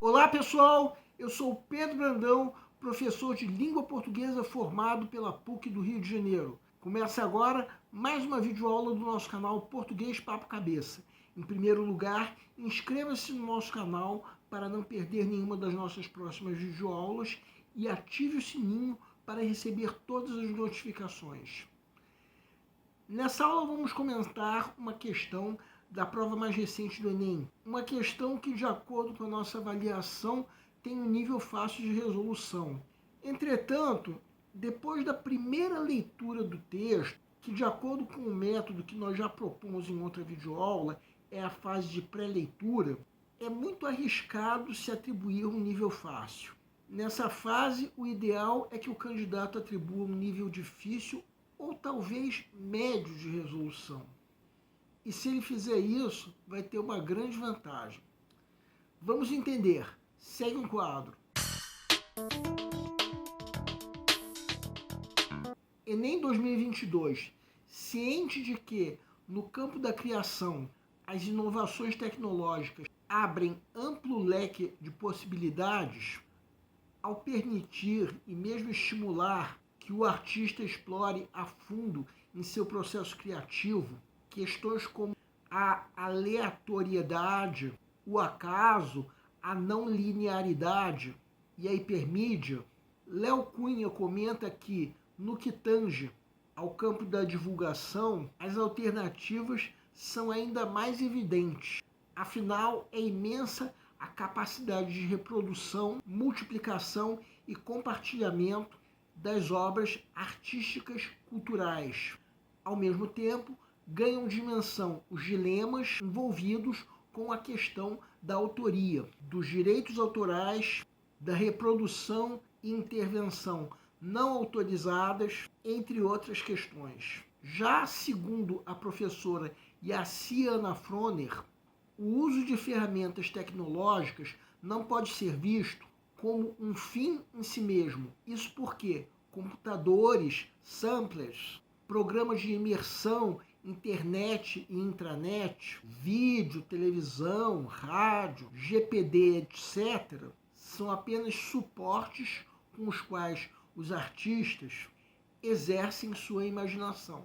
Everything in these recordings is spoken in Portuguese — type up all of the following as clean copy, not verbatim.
Olá pessoal, eu sou o Pedro Brandão, professor de língua portuguesa formado pela PUC do Rio de Janeiro. Começa agora mais uma videoaula do nosso canal Português Papo Cabeça. Em primeiro lugar, inscreva-se no nosso canal para não perder nenhuma das nossas próximas videoaulas e ative o sininho para receber todas as notificações. Nessa aula vamos comentar uma questão da prova mais recente do Enem. Uma questão que, de acordo com a nossa avaliação, tem um nível fácil de resolução. Entretanto, depois da primeira leitura do texto, que de acordo com o método que nós já propomos em outra videoaula, é a fase de pré-leitura, é muito arriscado se atribuir um nível fácil. Nessa fase, o ideal é que o candidato atribua um nível difícil ou talvez médio de resolução. E se ele fizer isso, vai ter uma grande vantagem. Vamos entender. Segue um quadro. Enem 2022. Ciente de que, no campo da criação, as inovações tecnológicas abrem amplo leque de possibilidades, ao permitir e mesmo estimular que o artista explore a fundo em seu processo criativo questões como a aleatoriedade, o acaso, a não linearidade e a hipermídia, Léo Cunha comenta que, no que tange ao campo da divulgação, as alternativas são ainda mais evidentes. Afinal, é imensa a capacidade de reprodução, multiplicação e compartilhamento das obras artísticas culturais. Ao mesmo tempo, ganham dimensão os dilemas envolvidos com a questão da autoria, dos direitos autorais, da reprodução e intervenção não autorizadas, entre outras questões. Já segundo a professora Yaciana Froner, o uso de ferramentas tecnológicas não pode ser visto como um fim em si mesmo. Isso porque computadores, samplers, programas de imersão, internet e intranet, vídeo, televisão, rádio, GPD, etc., são apenas suportes com os quais os artistas exercem sua imaginação.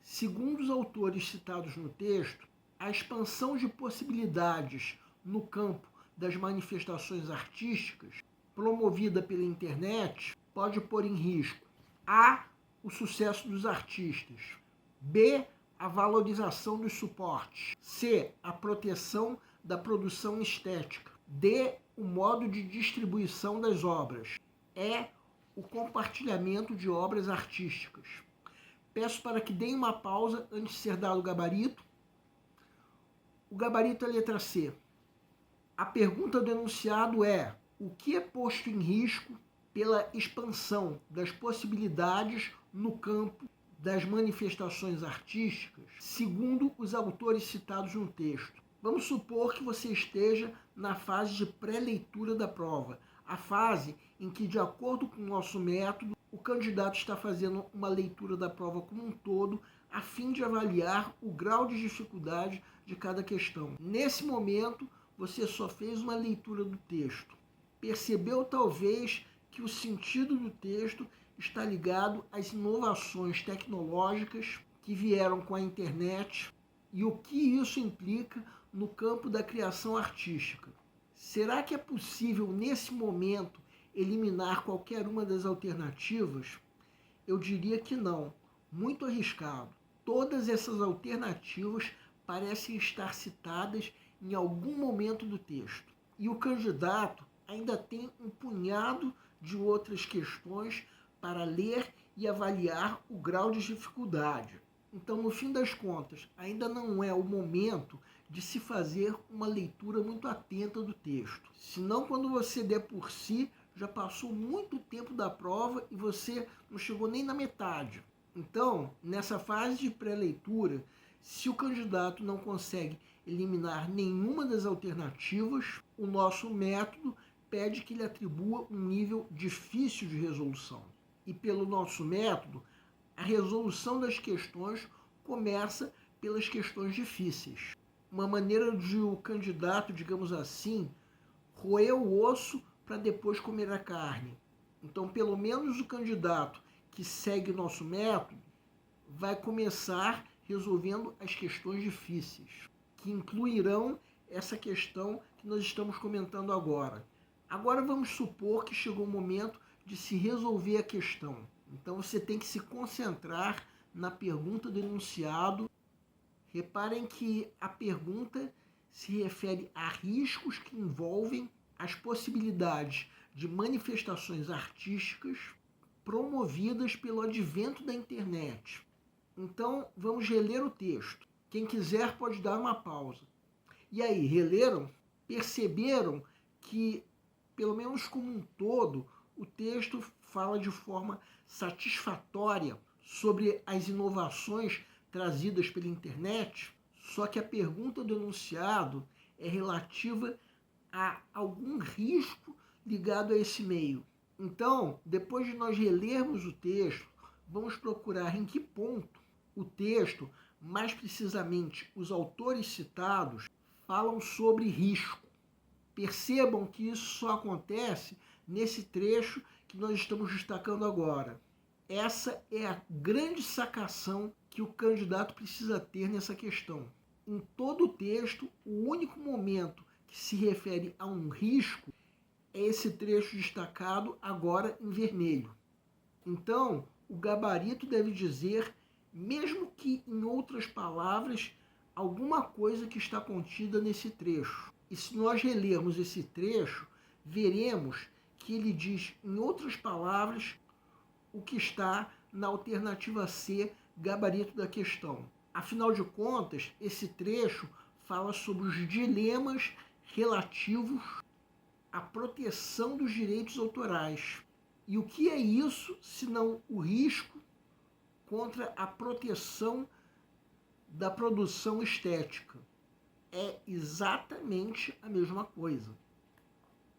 Segundo os autores citados no texto, a expansão de possibilidades no campo das manifestações artísticas, promovida pela internet, pode pôr em risco a. o sucesso dos artistas, b. a valorização dos suportes, c. a proteção da produção estética, d. o modo de distribuição das obras, e. o compartilhamento de obras artísticas. Peço para que deem uma pausa antes de ser dado o gabarito. O gabarito é a letra C. A pergunta do enunciado é: o que é posto em risco pela expansão das possibilidades no campo das manifestações artísticas, segundo os autores citados no texto? Vamos supor que você esteja na fase de pré-leitura da prova, a fase em que, de acordo com o nosso método, o candidato está fazendo uma leitura da prova como um todo, a fim de avaliar o grau de dificuldade de cada questão. Nesse momento, você só fez uma leitura do texto. Percebeu, talvez, que o sentido do texto está ligado às inovações tecnológicas que vieram com a internet e o que isso implica no campo da criação artística. Será que é possível, nesse momento, eliminar qualquer uma das alternativas? Eu diria que não. Muito arriscado. Todas essas alternativas parecem estar citadas em algum momento do texto. E o candidato ainda tem um punhado de outras questões para ler e avaliar o grau de dificuldade. Então, no fim das contas, ainda não é o momento de se fazer uma leitura muito atenta do texto. Senão, quando você der por si, já passou muito tempo da prova e você não chegou nem na metade. Então, nessa fase de pré-leitura, se o candidato não consegue eliminar nenhuma das alternativas, o nosso método pede que ele atribua um nível difícil de resolução. E pelo nosso método, a resolução das questões começa pelas questões difíceis. Uma maneira de o candidato, digamos assim, roer o osso para depois comer a carne. Então, pelo menos o candidato que segue o nosso método vai começar resolvendo as questões difíceis, que incluirão essa questão que nós estamos comentando agora. Agora vamos supor que chegou o momento de se resolver a questão. Então você tem que se concentrar na pergunta do enunciado. Reparem que a pergunta se refere a riscos que envolvem as possibilidades de manifestações artísticas promovidas pelo advento da internet. Então, vamos reler o texto. Quem quiser pode dar uma pausa. E aí, releram? Perceberam que, pelo menos como um todo, o texto fala de forma satisfatória sobre as inovações trazidas pela internet? Só que a pergunta do enunciado é relativa a algum risco ligado a esse meio. Então, depois de nós relermos o texto, vamos procurar em que ponto o texto, mais precisamente os autores citados, falam sobre risco. Percebam que isso só acontece nesse trecho que nós estamos destacando agora. Essa é a grande sacação que o candidato precisa ter nessa questão. Em todo o texto, o único momento que se refere a um risco é esse trecho destacado agora em vermelho. Então, o gabarito deve dizer, mesmo que em outras palavras, alguma coisa que está contida nesse trecho. E se nós relermos esse trecho, veremos que ele diz, em outras palavras, o que está na alternativa C, gabarito da questão. Afinal de contas, esse trecho fala sobre os dilemas relativos à proteção dos direitos autorais. E o que é isso, senão o risco contra a proteção da produção estética? É exatamente a mesma coisa.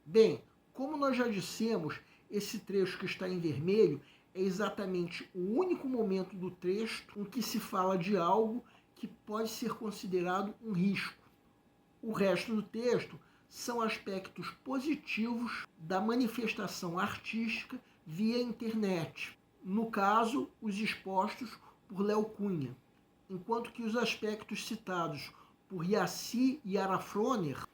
Bem, como nós já dissemos, esse trecho que está em vermelho é exatamente o único momento do texto em que se fala de algo que pode ser considerado um risco. O resto do texto são aspectos positivos da manifestação artística via internet, no caso, os expostos por Léo Cunha, enquanto que os aspectos citados por Yaci e Arafroner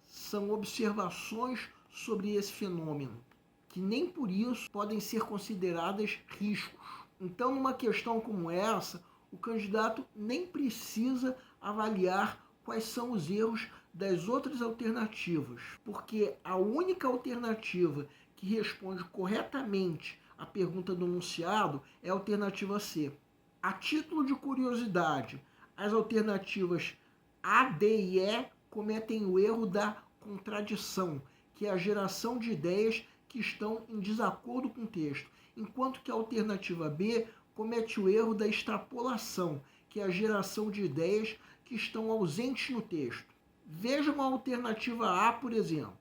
são observações sobre esse fenômeno, que nem por isso podem ser consideradas riscos. Então, numa questão como essa, o candidato nem precisa avaliar quais são os erros das outras alternativas, porque a única alternativa que responde corretamente à pergunta do enunciado é a alternativa C. A título de curiosidade, as alternativas A, D e E cometem o erro da contradição, que é a geração de ideias que estão em desacordo com o texto, enquanto que a alternativa B comete o erro da extrapolação, que é a geração de ideias que estão ausentes no texto. Vejam a alternativa A, por exemplo.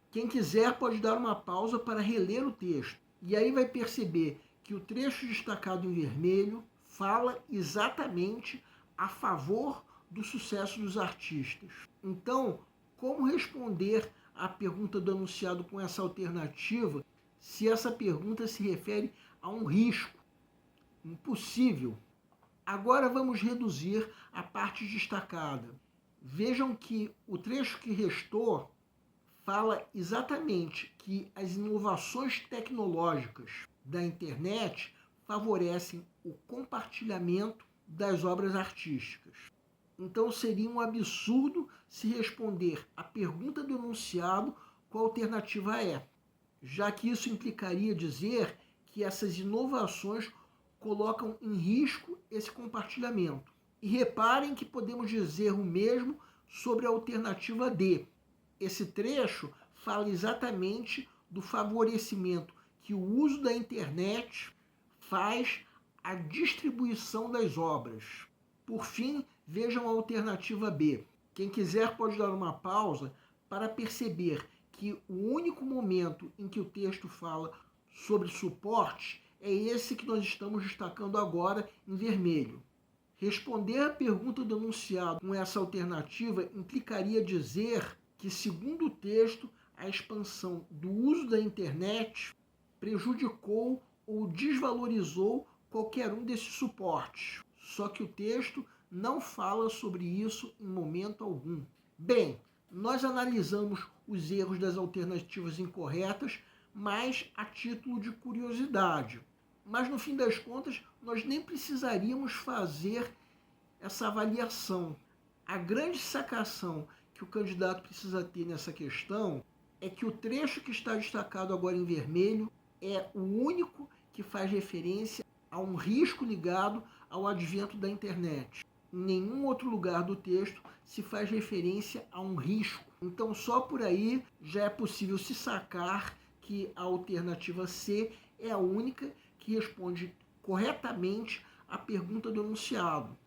Quem quiser pode dar uma pausa para reler o texto, e aí vai perceber que o trecho destacado em vermelho fala exatamente a favor do sucesso dos artistas. Então, como responder à pergunta do enunciado com essa alternativa se essa pergunta se refere a um risco? Impossível. Agora vamos reduzir a parte destacada. Vejam que o trecho que restou fala exatamente que as inovações tecnológicas da internet favorecem o compartilhamento das obras artísticas. Então seria um absurdo se responder à pergunta do enunciado com a alternativa E, já que isso implicaria dizer que essas inovações colocam em risco esse compartilhamento. E reparem que podemos dizer o mesmo sobre a alternativa D. Esse trecho fala exatamente do favorecimento que o uso da internet faz à distribuição das obras. Por fim, vejam a alternativa B. Quem quiser pode dar uma pausa para perceber que o único momento em que o texto fala sobre suporte é esse que nós estamos destacando agora em vermelho. Responder à pergunta do enunciado com essa alternativa implicaria dizer que, segundo o texto, a expansão do uso da internet prejudicou ou desvalorizou qualquer um desses suportes. Só que o texto não fala sobre isso em momento algum. Bem, nós analisamos os erros das alternativas incorretas, mas a título de curiosidade. Mas no fim das contas, nós nem precisaríamos fazer essa avaliação. A grande sacação que o candidato precisa ter nessa questão é que o trecho que está destacado agora em vermelho é o único que faz referência a um risco ligado ao advento da internet. Em nenhum outro lugar do texto se faz referência a um risco. Então, só por aí já é possível se sacar que a alternativa C é a única que responde corretamente à pergunta do enunciado.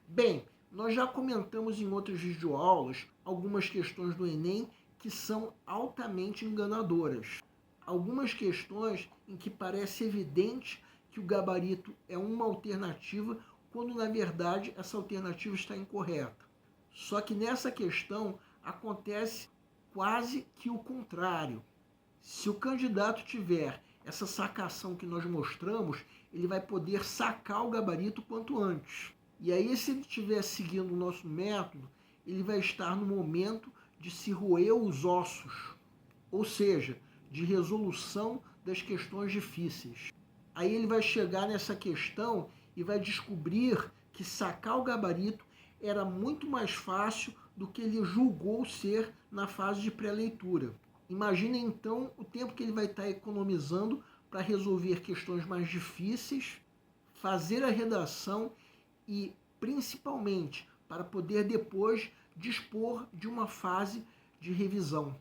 Bem, nós já comentamos em outras videoaulas algumas questões do Enem que são altamente enganadoras. Algumas questões em que parece evidente que o gabarito é uma alternativa, quando na verdade essa alternativa está incorreta. Só que nessa questão acontece quase que o contrário. Se o candidato tiver essa sacação que nós mostramos, ele vai poder sacar o gabarito quanto antes. E aí, se ele estiver seguindo o nosso método, ele vai estar no momento de se roer os ossos, ou seja, de resolução das questões difíceis. Aí ele vai chegar nessa questão e vai descobrir que sacar o gabarito era muito mais fácil do que ele julgou ser na fase de pré-leitura. Imagina então o tempo que ele vai estar economizando para resolver questões mais difíceis, fazer a redação e, principalmente, para poder depois dispor de uma fase de revisão.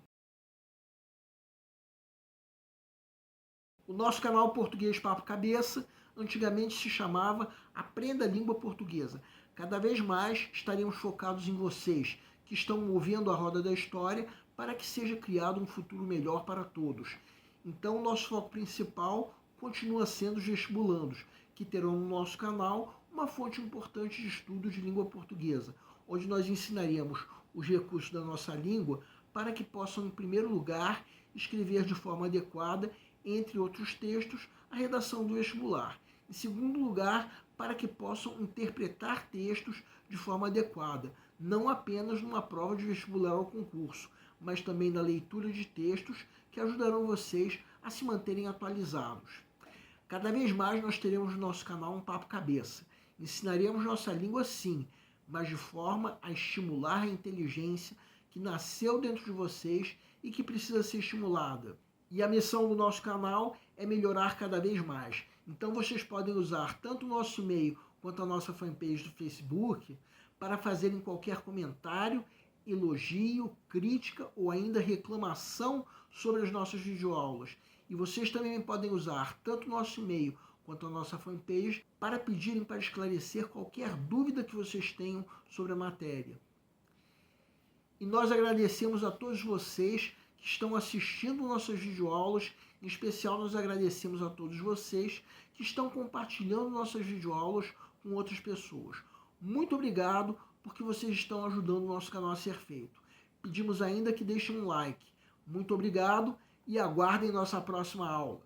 O nosso canal Português Papo Cabeça antigamente se chamava Aprenda a Língua Portuguesa. Cada vez mais estaremos focados em vocês que estão movendo a roda da história para que seja criado um futuro melhor para todos. Então, o nosso foco principal continua sendo os vestibulandos, que terão no nosso canal uma fonte importante de estudo de língua portuguesa, onde nós ensinaremos os recursos da nossa língua para que possam, em primeiro lugar, escrever de forma adequada, entre outros textos, a redação do vestibular. Em segundo lugar, para que possam interpretar textos de forma adequada, não apenas numa prova de vestibular ou concurso, mas também na leitura de textos que ajudarão vocês a se manterem atualizados. Cada vez mais nós teremos no nosso canal um Papo Cabeça. Ensinaremos nossa língua sim, mas de forma a estimular a inteligência que nasceu dentro de vocês e que precisa ser estimulada. E a missão do nosso canal é melhorar cada vez mais. Então vocês podem usar tanto o nosso e-mail quanto a nossa fanpage do Facebook para fazerem qualquer comentário, elogio, crítica ou ainda reclamação sobre as nossas videoaulas. E vocês também podem usar tanto o nosso e-mail quanto a nossa fanpage para pedirem para esclarecer qualquer dúvida que vocês tenham sobre a matéria. E nós agradecemos a todos vocês que estão assistindo nossas videoaulas. Em especial, nós agradecemos a todos vocês que estão compartilhando nossas videoaulas com outras pessoas. Muito obrigado, porque vocês estão ajudando o nosso canal a ser feito. Pedimos ainda que deixem um like. Muito obrigado e aguardem nossa próxima aula.